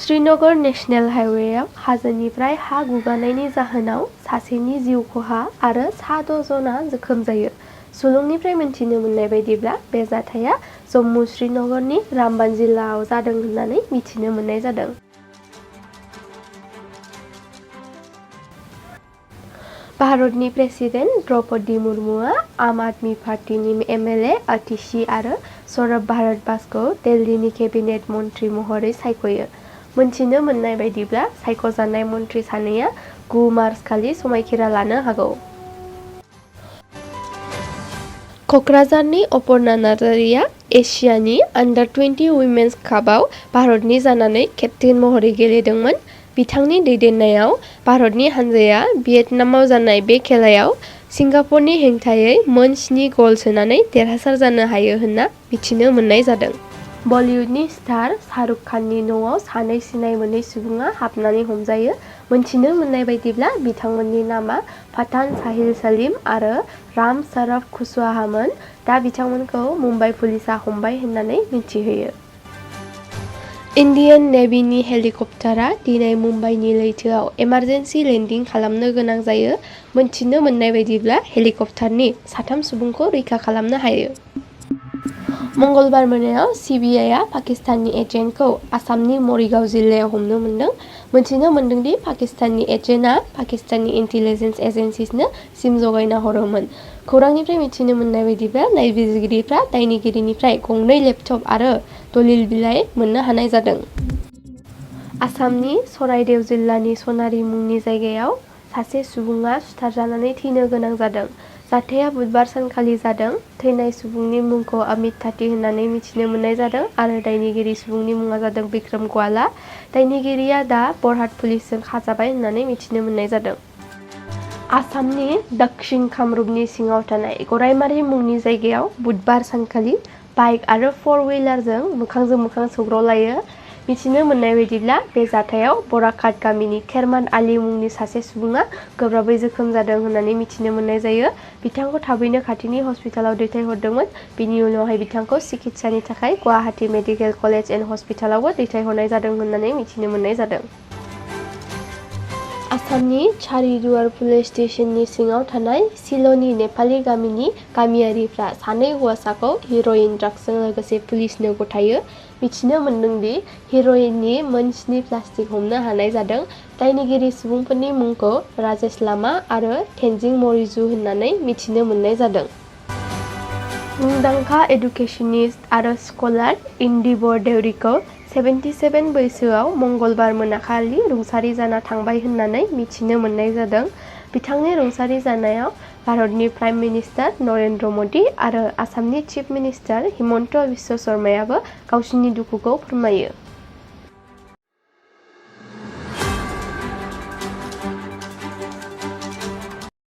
Srinagar national हाइवेआव हाजोनिफ्राय हा गुगानायनि जाहोनाव सासेनि जिउ खहा आरो सा 6 जना जोखोम जायो। सुलुंनिफ्राय मिथिनो मोननाय बायदिब्ला बे जाथाया जम्मु श्रीनगरनि रामबान जिल्लायाव जादों होननानै मिथिनो मोननाय जादों। भारतनि प्रेसिडेन्ट द्रौपदी मुर्मुआ आम आदमी पार्टीनि एमएलए अतिशी आरो सौरभ भारद्वाजखौ दिल्लीनि केबिनेट मन्त्रि महरै सायख'यो। मोनथिनो मोननाय बायदिब्ला सायख'जानाय मन्त्रि सानैया 9 मार्च खालि समायखिरा लानो हागौ। क'क्राझारनि अपर्णा नार्जारिया एशियानि आन्डार-20 उइमेन्स कापआव भारतनि जानानै केप्तेन महरै गेलेदोंमोन। बिथांनि दैदेननायाव भारतनि हानजाया भियेटनामाव जानाय बे खेलायाव सिंगापुरनि हेंथायै मोन 7 गल सोनानै देरहासार जानो हायो होनना मिथिनो मोननाय जादों। बलिउडनि स्टार शाहरुख खाननि न'आव सानै सिनाय मोनै सुबुङा हाबनानै हमजायो। मोनथिनो मोननाय बायदिब्ला बिथांमोननि नामा पठान साहिल सलीम आरो राम शरफ कुशवाहामोन। दा बिथांमोनखौ मुम्बाइ पुलिसआ हमबाय होननानै मिथिहोयो। इन्डियान नेभिनि हेलिकप्टारआ दिनै मुम्बाइनि लैथोआव इमारजेन्सि लेन्डिं खालामनो गोनां जायो। मोनथिनो मोननाय बायदिब्ला हेलिकप्टारनि 3 सुबुंखौ रैखा खालामनो हायो। मंगलबार मोनायाव सीबीआइआ पाकिस्ताननि एजेन्टखौ आसामनि मरिगाव जिल्लायाव हमनो मोन्दों। मोनथिनो मोन्दों दि पाकिस्ताननि एजेन्टआ पाकिस्ताननि इन्टेलिजेन्स एजेन्सिनो सिम जगायना हरोमोन। खौरांनिफ्राय मिथिनो मोननाय बायदिब्ला नायबिजिरगिरिफ्रा दायनिगिरिनिफ्राय 2 लेपटप आरो दलिल बिलाइ मोननो हानाय जादों। आसामनि सराइदेउ जिल्लानि सनारि मुंनि जायगायाव सासे सुबुङा सुथारजानानै थैनो गोनां जादों। जाथाया बुधबार सानखालि जादों। थैनाय सुबुंनि मुंखौ अमित ताती होननानै मिथिनो मोननाय जादों आरो दायनिगिरि सुबुंनि मुङा जादों बिक्रम ग्वाला। दायनिगिरिया दा बरहाट पुलिसजों खाजाबाय होननानै मिथिनो मोननाय जादों। आसामनि दक्षिण कामरुपनि सिङाव थानाय गरायमारि मुंनि जायगायाव बुधबार सानखालि बाइक आरो 4-व्हीलारजों मोखांजों मोखां सौग्रावलायो। मिथिनो मोननाय बायदिब्ला बे जाथायाव बराकाट गामिनि खेरमान आली मुंनि सासे सुबुङा गोब्राबै जोखोम जादों होननानै मिथिनो मोननाय जायो। बिथांखौ थाबैनो खाथिनि हस्पिटालाव दैथायहरदोंमोन। बिनि उनावहाय बिथांखौ चिकित्सानि थाखाय गुवाहाटी मेडिकेल कलेज एन्ड हस्पिटालावबो दैथायहरनाय जादों होननानै मिथिनो मोननाय जादों। आसामनि चारिदुवार पुलिस स्टेशननि सिङाव थानाय सिल'नि नेपालि गामिनि गामियारिफ्रा 2 हौवासाखौ हेर'इन ड्राग्सजों लोगोसे पुलिसनो गथायो। मिथिनो मोन्दों दि हेर'इननि मोन 7 प्लास्टिक हमनो हानाय जादों। दायनिगिरि सुबुंफोरनि मुंखौ राजेश लामा आरो तेनजिं मरिजु होननानै मिथिनो मोननाय जादों। मुंदांखा एडुकेसनिस्ट आरो स्कलार इन्दिवर देउरीखौ 77 बैसोआव मंगलबार मोनाखालि रुंसारि जाना थांबाय होननानै मिथिनो मोननाय जादों। बिथांनि रुंसारि जानायाव भारतनि प्राइम मिनिस्टार नरेन्द्र मदि आरो आसामनि चिफ मिनिस्टार हिमन्त बिश्व शर्मायाबो गावसिनि दुखुखौ फोरमायो।